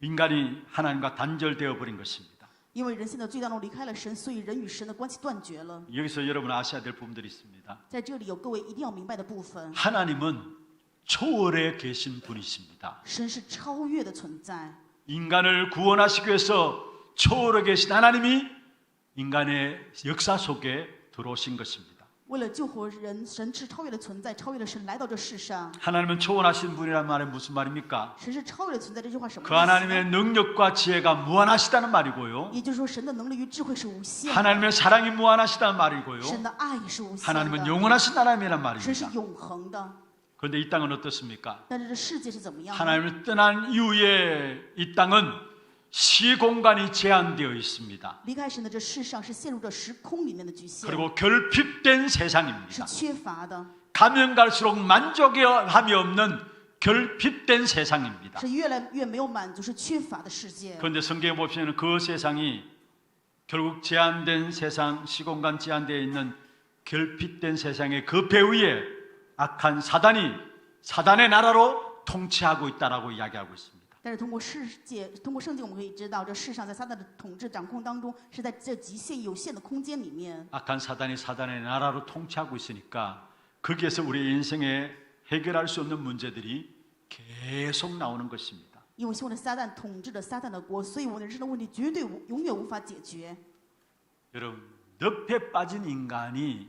인간이 하나님과 단절되어 버린 것입니다. 因为人陷在罪当中离开了神，所以人与神的关系断绝了。 여기서 여러분 아셔야 될 부분들이 있습니다. 在这里有各位一定要明白的部分， 하나님은 초월에 계신 분이십니다. 神是超越的存在。 인간을 구원하시기 위해서 초월에 계신 하나님이 인간의 역사 속에 들어오신 것입니다. 为了救活人，神是超越的存在，超越的神来到这世上。 하나님은 초월하신 분이란 말이 무슨 말입니까? 神是超越的存在，这句话什么 그 意思 하나님의 呢？ 능력과 지혜가 무한하시다는 말이고요. 也就是说，神的能力与智慧是无限的， 하나님의 사랑이 무한하시다는 말이고요. 神的爱也是无限 하나님은 的， 영원하신 하나님이란 神是 말입니다. 永恒的。 그런데 이 땅은 어떻습니까? 但是这世界是怎么样呢？ 하나님을 떠난 이후에 이 땅은 시공간이 제한되어 있습니다. 离开神的这世上是陷入着时空里面的局限， 그리고 결핍된 是 세상입니다. 缺乏的， 가면 갈수록 만족함이 없는 결핍된 세상입니다. 是越来越没有满足，是缺乏的世界。 그런데 성경에 보시면 그 세상이 결국 제한된 세상, 시공간 제한되어 있는 결핍된 세상의 그 배후에 악한 사단의 나라로 통치하고 있다라고 이야기하고 있습니다. 但是通过圣经，我们可以知道，这世上在撒旦的统治掌控当中，是在这极限有限的空间里面， 악한 사단이 사단의 나라로 통치하고 있으니까 거기에서 우리 인생에 해결할 수 없는 문제들이 계속 나오는 것입니다. 因为希望的撒旦统治着撒旦的国，所以我们人生的问题绝对永远无法解决。 여러분, 늪에 빠진 인간이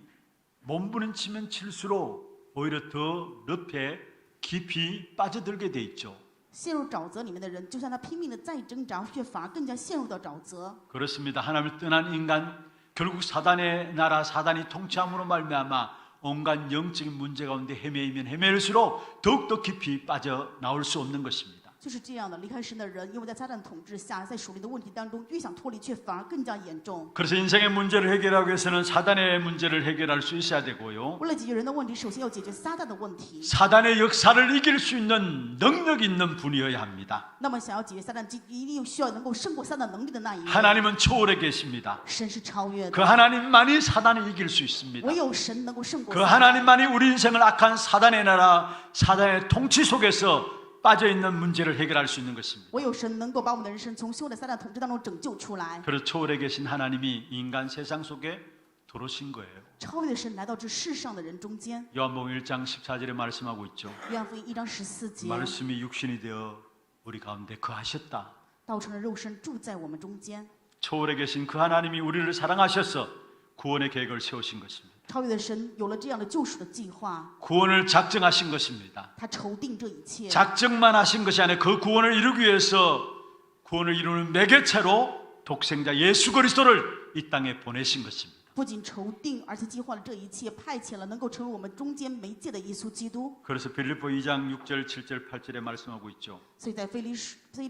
몸부림치면 칠수록 오히려 더 늪에 깊이 빠져들게 돼 있죠. 陷入沼泽里面的人，就算他拼命的再挣扎，却反而更加陷入到沼泽。 그렇습니다. 하나님을 떠난 인간, 결국 사단의 나라, 사단이 통치함으로 말미암아 온갖 영적인 문제 가운데 헤매이면 헤매일수록 더욱더 깊이 빠져나올 수 없는 것입니다. 就是这样的，离开神的人，因为在撒旦统治下，在属灵的问题当中，越想脱离，却反而更加严重。 그래서 인생의 문제를 해결하기 위해서는 사단의 문제를 해결할 수 있어야 되고요. 为了解决人的问题，首先要解决撒旦的问题。 사단의 역사를 이길 수 있는 능력 있는 분이어야 합니다. 那么，想要解决撒旦，一定需要能够胜过撒旦能力的那一位。 하나님은 초월해 계십니다. 神是超越 그 的， 하나님만이 사단을 이길 수 있습니다. 唯有神能够胜过 그 撒旦。 하나님만이 우리 인생을 악한 사단의 나라, 사단의 통치 속에서 빠져있는 문제를 해결할 수 있는 것입니다. 唯有神能够把我们的人生从修的撒旦统治当中拯救出来。 그래서 초월해 계신 하나님이 인간 세상 속에 들어오신 거예요. 超越的神来到这世上的人中间。 요한복음 1장 14절에 말씀하고 있죠. 约翰福音1章14节， 말씀이 육신이 되어 우리 가운데 거하셨다. 道成了肉身，住在我们中间。 초월해 계신 그 하나님이 우리를 사랑하셔서 구원의 계획을 세우신 것입니다. 超越的神有了这样的救赎的计划， 구원을 작정하신 것입니다. 他筹定这一切。 작정만 하신 것이 아니라 그 구원을 이루기 위해서 구원을 이루는 매개체로 독생자 예수 그리스도를 이 땅에 보내신 것입니다. 不仅筹定，而且计划了这一切，派遣了能够成为我们中间媒介的耶稣基督。 그래서 빌립보 2장 6절 7절 8절에 말씀하고 있죠. 所以在腓立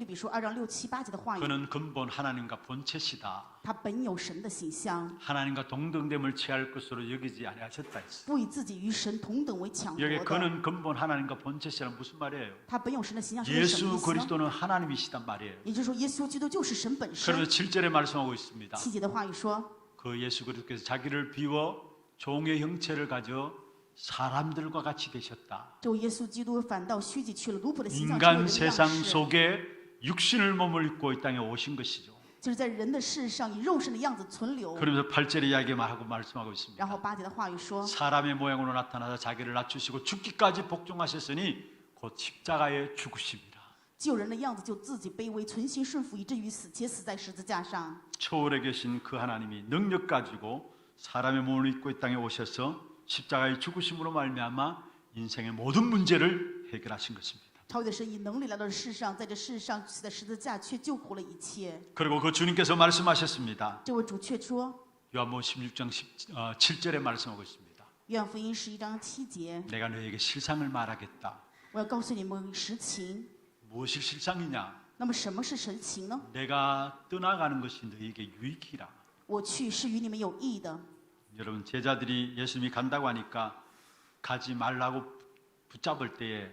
比书2章6、7、8节的话语， 그는 근본 하나님과 본체시다. 他本有神的形象， 하나님과 동등됨을 취할 것으로 여기지 아니하셨다 했어요. 不以自己与神同等为强夺 여기 的。 그는 근본 하나님과 본체시라는 무슨 말이에요? 他本有神的形象是什么 예수 意思呢？ 그리스도는 하나님이시단 말이에요. 也就是说，耶稣基督就是神本身。 그래서 7절에 말씀하고 있습니다. 7节的话语说， 그 예수 그리스도께서 자기를 비워 종의 형체를 가져 사람들과 같이 되셨다. 这位耶稣基督反倒虚己去了奴仆的形象，成为 인간 人的 세상 样式， 속에 육신을 몸을 입고 이 땅에 오신 것이죠. 就是在人的世上以肉身的样子存留。 그러면서 8절의 이야기 말하고 말씀하고 있습니다. 然后8节的话语说， 사람의 모양으로 나타나서 자기를 낮추시고 죽기까지 복종하셨으니 곧 십자가에 죽으십니다. 救人的样子就自己卑微，存心顺服，以至于死，且死在十字架上。 초월에 계신 그 하나님이 능력 가지고 사람의 몸을 입고 이 땅에 오셔서 십자가의 죽으심으로 말미암아 인생의 모든 문제를 해결하신 것입니다. 超越的神以能力来到世上，在这世上死在十字架，却救活了一切。 그리고 그 주님께서 말씀하셨습니다. 这位主却说， 요한복음 16장 7절에 말씀하고 있습니다. 约翰福音11章7节， 내가 너에게 실상을 말하겠다. 我要告诉你们实情。 무엇이 실상이냐? 那么什么是神情呢？ 내가 떠나가는 것이 너에게 유익이라. 我去是与你们有益的。 여러분 제자들이 예수님이 간다고 하니까 가지 말라고 붙잡을 때에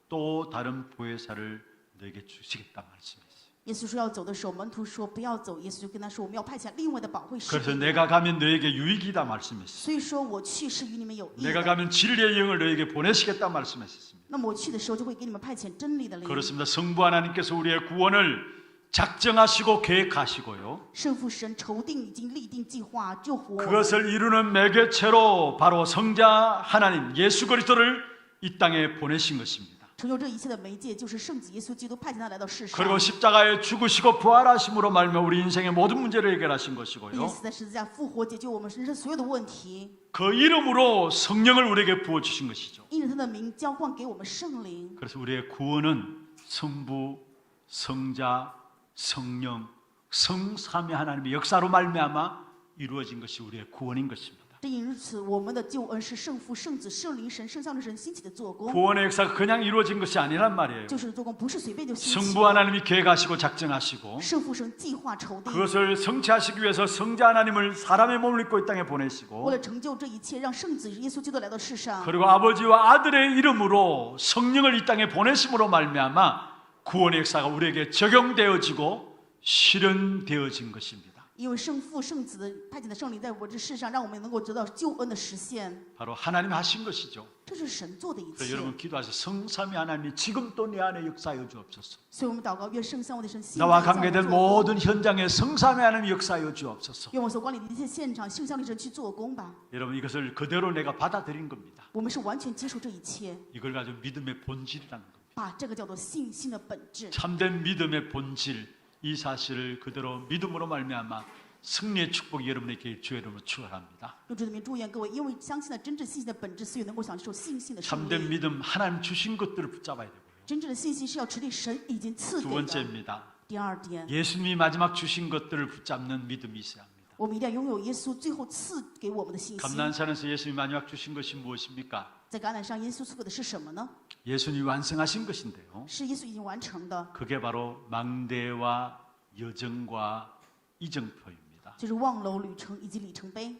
또 다른 보혜사를 너에게 주시겠다 말씀했어요. 耶稣说要走的时候，门徒说不要走，耶稣就跟他说我们要派遣另外的保惠师。 그래서 내가 가면 너에게 유익이다 말씀했어요. 所以说我去是与你们有益 내가 的。 가면 진리의 영을 너에게 보내시겠다 말씀했습니다. 那么我去的时候就会给你们派遣真理的灵。 그렇습니다. 성부 하나님께서 우리의 구원을 작정하시고 계획하시고요. 圣父神筹定已经立定计划，救活我们。 그것을 이루는 매개체로 바로 성자 하나님 예수 그리스도를 이 땅에 보내신 것입니다. 成就这一切的媒介就是圣子耶稣基督派遣他来到世上， 그리고 십자가에 죽으시고 부활하심으로 말미암아 우리 인생의 모든 문제를 해결하신 并且 것이고요. 死在十字架复活，解决我们人生所有的问题。 그 이름으로 성령을 우리에게 부어주신 것이죠. 因着他的名交换给我们圣灵， 그래서 우리의 구원은 성부, 성자, 성령, 성삼위 하나님의 역사로 말미암아 이루어진 것이 우리의 구원인 것입니다. 正因如此，我们的救恩是圣父、圣子、圣灵、圣相的神兴起的做工， 구원의 역사가 그냥 이루어진 것이 아니란 말이에요. 就是做工不是随便就兴起。 성부 하나님이 계획하시고 작정하시고 圣父神计划筹定， 그것을 성취하시기 위해서 성자 하나님을 사람의 몸을 입고 이 땅에 为 보내시고 了成就这一切，让圣子耶稣基督来到世上， 그리고 아버지와 아들의 이름으로 성령을 이 땅에 보내심으로 말미암아 구원의 역사가 우리에게 적용되어지고 실현되어진 것입니다. 因为圣父、圣子的派遣的圣灵在我这世上，让我们能够得到救恩的实现， 바로 하나님 하신 것이죠. 这是神做的一 그래서 切。 여러분 기도하세요. 성삼위 하나님이 지금 또 내 안에 역사하여 주옵소서. 所以我们祷告，愿圣三位的神现 나와 在在我 관계된 做工， 모든 현장에 성삼위 하나님이 역사하여 주옵소서. 愿我所管理的一切现场，圣相的神去做工吧。 여러분 이것을 그대로 내가 받아들인 겁니다. 我们是完全接受这一切， 이걸 가지고 믿음의 본질이라는 겁니다. 把这个叫做信心的本质。 참된 믿음의 본질 이 사실을 그대로 믿음으로 말미암아 승리의 축복이 여러분에게 주의 이름으로 축원합니다. 用主的名祝愿各位，因为相信了真正信心的本质，所以能够享受信心的胜 참된 利。 믿음 하나님 주신 것들을 붙잡아야 되고요. 真正的信心是要持定神已经赐 두 给的。 번째입니다. 第二点， 예수님이 마지막 주신 것들을 붙잡는 믿음이 있어야 합니다. 我们一定要拥有耶稣最后赐给我们的信心。 감난산에서 예수님이 마지막 주신 것이 무엇입니까? 在橄榄上，耶稣赐给的是什么呢？ 예수님이 완성하신 것인데요. 是耶稣已经完成的， 그게 바로 망대와 여정과 이정표입니다. 就是望楼旅程以及里程碑。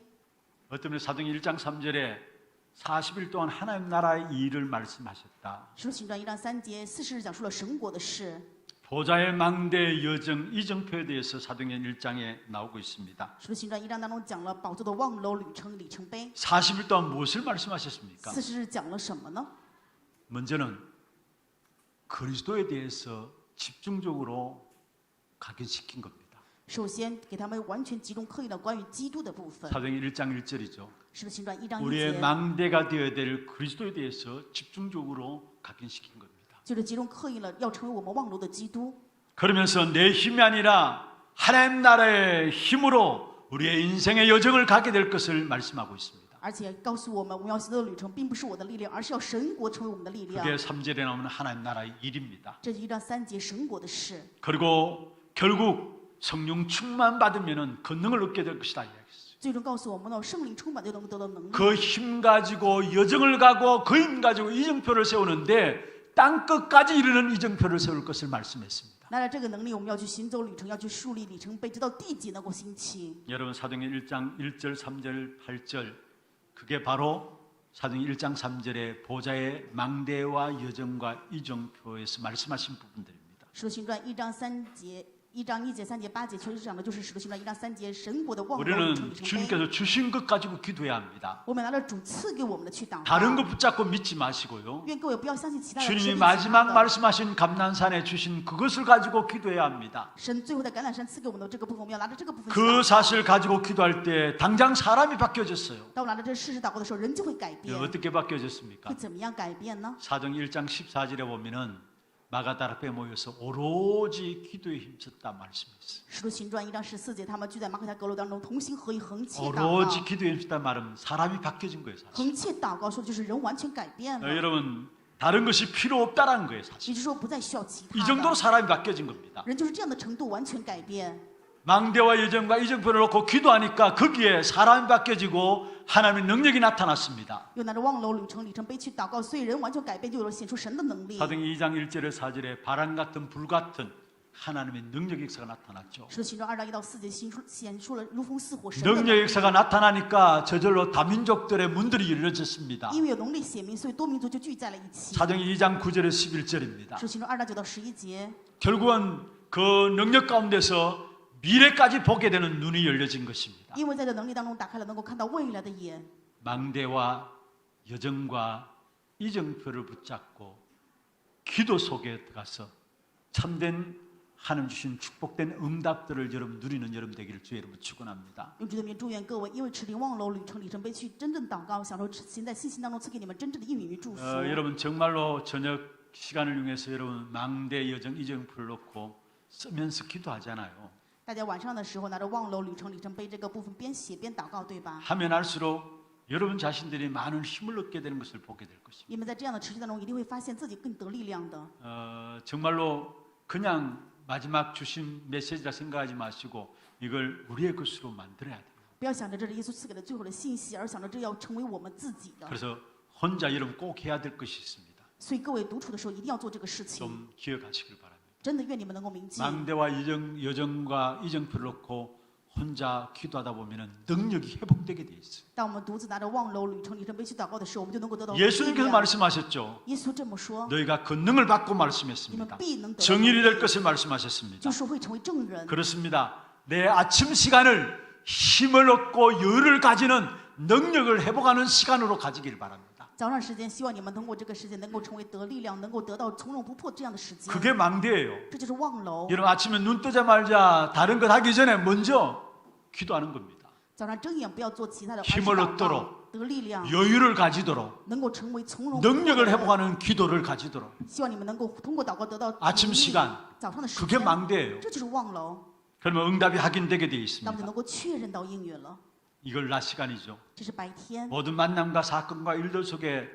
어떤 분이 사도행 1장 3절에 40일 동안 하나님 나라의 일을 말씀하셨다. 使徒行传1章3节40日讲述了神国的事。 보좌의 망대 여정 이정표에 대해서 사도행 1장에 나오고 있습니다. 使徒行传1章当中讲了宝座的望楼旅程里程碑。 40일 동안 무엇을 말씀하셨습니까? 40日讲了什么呢？ 먼저는 그리스도에 대해서 집중적으로 각인시킨 겁니다. 首先给他们完全集中刻意了关于基督的部分。 사도행 1장 1절이죠. 使徒行传1章1 우리의 节 망대가 되어야 될 그리스도에 대해서 집중적으로 각인시킨 겁니다. 就是集中刻意了要成为我们望楼的基督。 그러면서 내 힘이 아니라 하나님 나라의 힘으로 우리의 인생의 여정을 가게 될 것을 말씀하고 있습니다. 而且告诉我们，我们要行走的旅程并不是我的力量，而是要神国成为我们的力量。 그게 3절에 나오는 하나님 나라의 일입니다. 这是1章3节神国的事。 그리고 결국 성령 충만 받으면은 권능을 얻게 될 것이다 이야기했어요. 最终告诉我们呢，圣灵充满就能得到能力。 그 힘 가지고 여정을 가고 그 힘 가지고 이정표를 세우는데 땅 끝까지 이르는 이정표를 세울 것을 말씀했습니다. 拿着这个能力，我们要去行走旅程，要去树立里程碑，直到地极能够兴起。 여러분 사도행 1장 1절 3절 8절 그게 바로 사도행 1장 3절의 보좌의 망대와 여정과 이정표에서 말씀하신 부분들입니다. 使徒行传1章3节。1章1节、3节、8节，确实讲的就是使徒行传1章3节神国的望楼旅程 우리는 里程碑。 주님께서 주신 것 가지고 기도해야 합니다. 我们拿着主赐给我们的去祷 다른 것 告。 붙잡고 믿지 마시고요. 愿各位不要相信其他的。 주님이 마지막 말씀하신 감난산에 주신 그것을 가지고 기도해야 합니다. 神最后在橄榄山赐给我们的这个部分，我们要拿着这个部分去祷 그 告。 사실을 가지고 기도할 때 당장 사람이 바뀌어졌어요. 当我拿着这事实祷告的时候，人就会改变。 어떻게 바뀌어졌습니까? 会怎么样改变呢？ 사도행 1장 14절에 보면은 마가다락에 모여서 오로지 기도에 힘썼다 말씀했어요. 使徒行传1章14节，他们聚在马可太阁楼当中，同心合意，横切祷 오로지 告。 기도에 힘썼다 말은 사람이 바뀌어진 거예요, 사실. 横切祷告说的就是人完全改变了， 여러분 다른 것이 필요 없다라는 거예요, 也 사실. 就是说不再需要其 이 他 정도로 的。 사람이 바뀌어진 겁니다. 人就是这样的程度完全改变。 망대와 여정과 이정표를 놓고 기도하니까 거기에 사람이 바뀌어지고 하나님의 능력이 나타났습니다. 又拿着望楼旅程里程碑去祷告，所以人完全改变，就有了显出神的能力。 사도행 2장 1절에 4절에 바람 같은 불 같은 하나님의 능력 역사가 나타났죠. 使徒行传2章1到4节显出了如风似火神的能 능력 力。 역사가 나타나니까 저절로 다민족들의 문들이 열려졌습니다. 因为有能力显明，所以多民族就聚在了一起。 사도행 2장 9절에 11절입니다. 使徒行传2章9到11节， 결국은 그 능력 가운데서 미래까지 보게 되는 눈이 열려진 것입니다. 因为在这能力当中打开了能够看到未来的眼。 망대와 여정과 이정표를 붙잡고 기도 속에 들어가서 참된 하나님 주신 축복된 응답들을 여러분 누리는 여러분 되기를 주의 이름으로 축원합니다. 用主的名祝愿各位，因为持定望楼旅程里程碑去真正祷告，享受行在信心当中赐给你们真正的应允与祝福。 여러분 정말로 저녁 시간을 이용해서 여러분 망대 여정 이정표를 놓고 쓰면서 기도하잖아요. 大家晚上的时候拿着望楼旅程里程碑这个部分边写边祷告，对吧？ 하면 할수록 여러분 자신들이 많은 힘을 얻게 되는 것을 보게 될 것입니다. 你们在这样的持续当中，一定会发现自己更得力量的。 정말로 그냥 마지막 주신 메시지라 생각하지 마시고 이걸 우리의 것으로 만들어야 돼요. 不要想着这是耶稣赐给的最后的信息，而想着这要成为我们自己的。 그래서 혼자 여러분 꼭 해야 될 것이 있습니다. 所以各位独处的时候一定要做这个事情。 좀 기억하시길 바랍니다. 真的愿你们能够铭记。 망대와 여정과 이정표를 놓고 혼자 기도하다 보면은 능력이 회복되게 돼 있어요. 当我们独自拿着望楼旅程里程碑去祷告的时候，我们就能够得到力 예수님께서 量。 말씀하셨죠. 耶稣这么说， 너희가 권능을 받고 你们 말씀했습니다. 必能得到 정일이 能 될 力， 것을 말씀하셨습니다. 就是会成为证人。 그렇습니다. 내 아침 시간을 힘을 얻고 열을 가지는 능력을 회복하는 시간으로 가지길 바랍니다. 早上时间，希望你们通过这个时间能够成为得力量，能够得到从容不迫这样的时间。 그게 망대예요. 这就是望楼。 여러분 아침에 눈 뜨자마자 다른 것 하기 전에 먼저 기도하는 겁니다. 早上睁眼不要做其他的，而是 힘을 祷告 얻도록 得力量， 여유를 가지도록 能够成为从容不迫的 능력을 人。 회복하는 기도를 가지도록 希望你们能够通过祷告得到 아침 能力 시간 早上的时 그게 间， 망대예요. 这就是望楼， 그러면 응답이 확인되게 돼 那么就 있습니다. 能够确认到应允了。 이걸 낮 시간이죠. 这是白天， 모든 만남과 사건과 일들 속에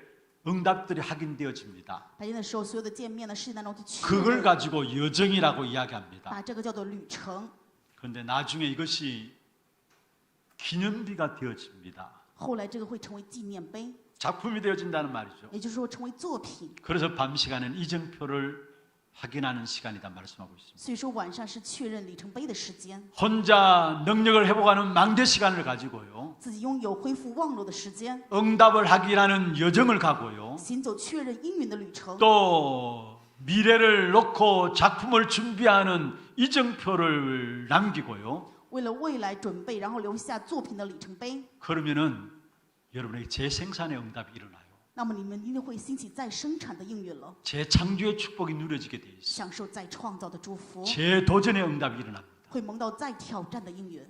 응답들이 확인되어집니다. 白天的时候，所有的见面呢，事情当中去确 그걸 认， 가지고 여정이라고 이야기합니다. 把这个叫做旅程。 그런데 나중에 이것이 기념비가 되어집니다. 后来这个会成为纪念碑， 작품이 되어진다는 말이죠. 也就是说成为作品。 그래서 밤 시간은 이정표를 확인하는 시간이다 말씀하고 있습니다. 所以说晚上是确认里程碑的时间， 혼자 능력을 회복하는 망대 시간을 가지고요. 自己拥有恢复望楼的时间， 응답을 하기라는 여정을 가고요. 行走确认应允的旅程， 또 미래를 놓고 작품을 준비하는 이정표를 남기고요. 为了未来准备，然后留下作品的里程碑。 그러면은 여러분에게 재생산의 응답이 일어나요. 那么你们一定会兴起再生产的应允了， 재창조의 축복이 누려지게 돼 있어요. 享受再创造的祝福， 재도전의 응답이 일어납니다. 会蒙到再挑战的应允。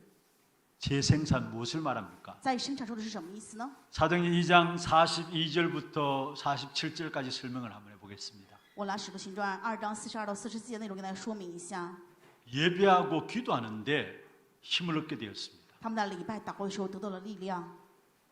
재생산 무엇을 말합니까? 再生产说的是什么意思呢？ 사도행전 2장 42절부터 47절까지 설명을 한번 해보겠습니다. 我拿《使徒行传》2章42到44节内容给大家说明一下。 예배하고 기도하는데 힘을 얻게 되었습니다. 他们在礼拜祷告的时候得到了力量，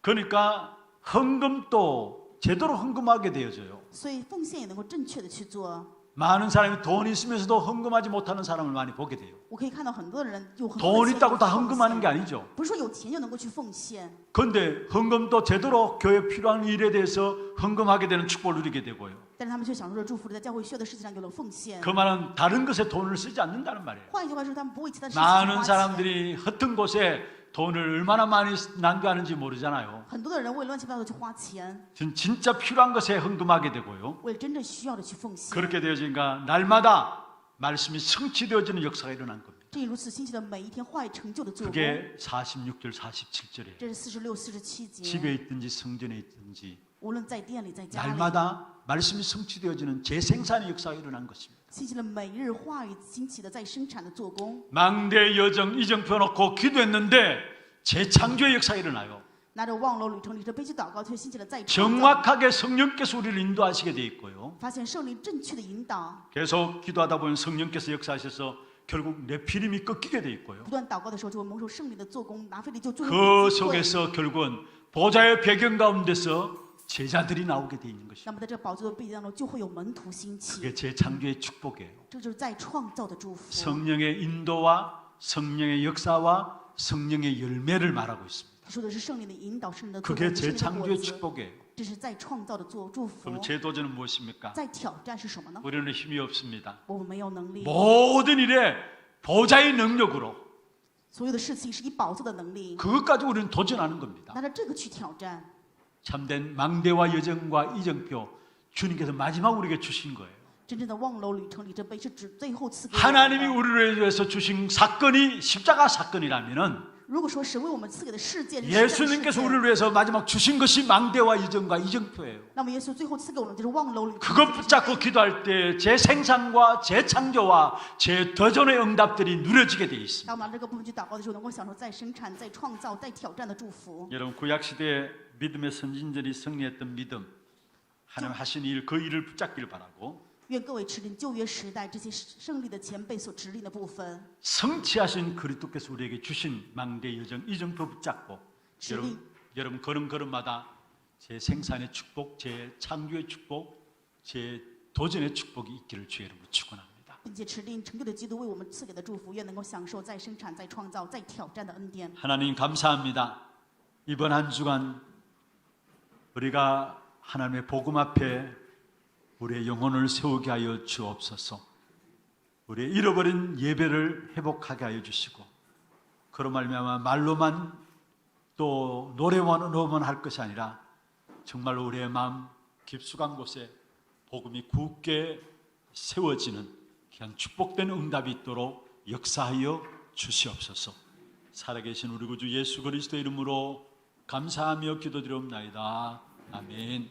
그러니까 헌금도 제대로 헌금하게 되어져요. 所以奉献也能够正确的去做。 많은 사람이 돈이 있으면서도 헌금하지 못하는 사람을 많이 보게 돼요. 我可以看到很多人有很 돈 多的钱 있다고 다 就奉 헌금하는 게 献， 아니죠. 不是说有钱就能够去奉献。 그런데 헌금도 제대로 교회 필요한 일에 대해서 헌금하게 되는 축복을 누리게 되고요. 但是他们却享受着祝福，在教会需要的事情上有了奉献。 그 말은 다른 것에 돈을 쓰지 않는다는 말이에요. 换一句话说，他们不为其他的事情去 많은 花钱。 사람들이 헛된 곳에 돈을 얼마나 많이 낭비하는지 모르잖아요. 很多的人为乱七八糟的去花钱， 진짜 필요한 것에 헌금하게 되고요. 为了真正需要的去奉献。 그렇게 되어지니까 날마다 말씀이 성취되어지는 역사가 일어난 겁니다. 正如此，星期的每一天话语成就的做工， 그게 46절 47절이에요. 这是46、47节。 집에 있든지 성전에 있든지 无论在店里，在家里， 날마다 말씀이 성취되어지는 재생산의 역사가 일어난 것입니다. 星期的每日话语兴起的在生产的做工。 망대 여정 이정표 놓고 기도했는데 재창조의 역사가 일어나요. 拿着望楼旅程里程碑去祷告，却兴起了再创造。 정확하게 성령께서 우리를 인도하시게 돼 있고요. 发现圣灵正确的引导， 계속 기도하다 보면 성령께서 역사하셔서 결국 네피림이 꺾이게 돼 있고요. 不断祷告的时候，就会蒙受圣灵的做工，拿腓力就最后 그 有机会。 속에서 결국은 보좌의 배경 가운데서 제자들이 나오게 돼 있는 것입니다. 那么在这宝座的背景当中，就会有门徒兴起， 그게 재창조의 축복이에요. 这就是再创造的祝福。 성령의 인도와 성령의 역사와 성령의 열매를 말하고 있습니다. 说的是圣灵的引导，圣灵的做 그게 工，圣灵的 재창조의 果子， 축복이에요. 这是再创造的祝福。 그럼 재도전은 무엇입니까? 再挑战是什么呢？ 우리는 힘이 없습니다. 我们没有能力， 모든 일에 보좌의 능력으로 所有的事情是以宝座的能力， 그것까지 우리는 도전하는 겁니다. 拿着这个去挑战。 참된 망대와 여정과 이정표 주님께서 마지막 우리에게 주신 거예요. 真正的望楼旅程里程碑是指最后赐给我们 하나님이 的。 우리를 위해서 주신 사건이 십자가 사건이라면은 如果说神为我们赐给的事件是 예수님께서 世界的事件， 우리를 위해서 마지막 주신 것이 망대와 여정과 이정표예요. 那么耶稣最后赐给我们的就是望楼旅程。 그것 붙잡고 기도할 때 재생산과 재창조와 재도전의 응답들이 누려지게 돼 있습니다. 当我们拿这个部分去祷告的时候，能够享受再生产、再创造、再挑战的祝福。 여러분 구약 시대에 믿음의 선진들이 승리했던 믿음, 하나님 하신 일 그 일을 붙잡기를 바라고 愿各位指领旧约时代这些胜利的前辈所指领的部分， 성취하신 그리스도께서 우리에게 주신 망대 여정 이정표 붙잡고 주님. 여러분 걸음걸음마다 제 생산의 축복, 제 창조의 축복, 제 도전의 축복이 있기를 주의 이름으로 축원합니다. 并且指定成就的基督为我们赐给的祝福，愿能够享受再生产、再创造、再挑战的恩典。 하나님 감사합니다. 이번 한 주간 우리가 하나님의 복음 앞에 우리의 영혼을 세우게 하여 주옵소서. 우리의 잃어버린 예배를 회복하게 하여 주시고 그로 말미암아 말로만 또 노래만으로만 할 것이 아니라 정말로 우리의 마음 깊숙한 곳에 복음이 굳게 세워지는 귀한 축복된 응답이 있도록 역사하여 주시옵소서. 살아계신 우리 구주 예수 그리스도 이름으로 감사하며 기도드리옵나이다. 아멘.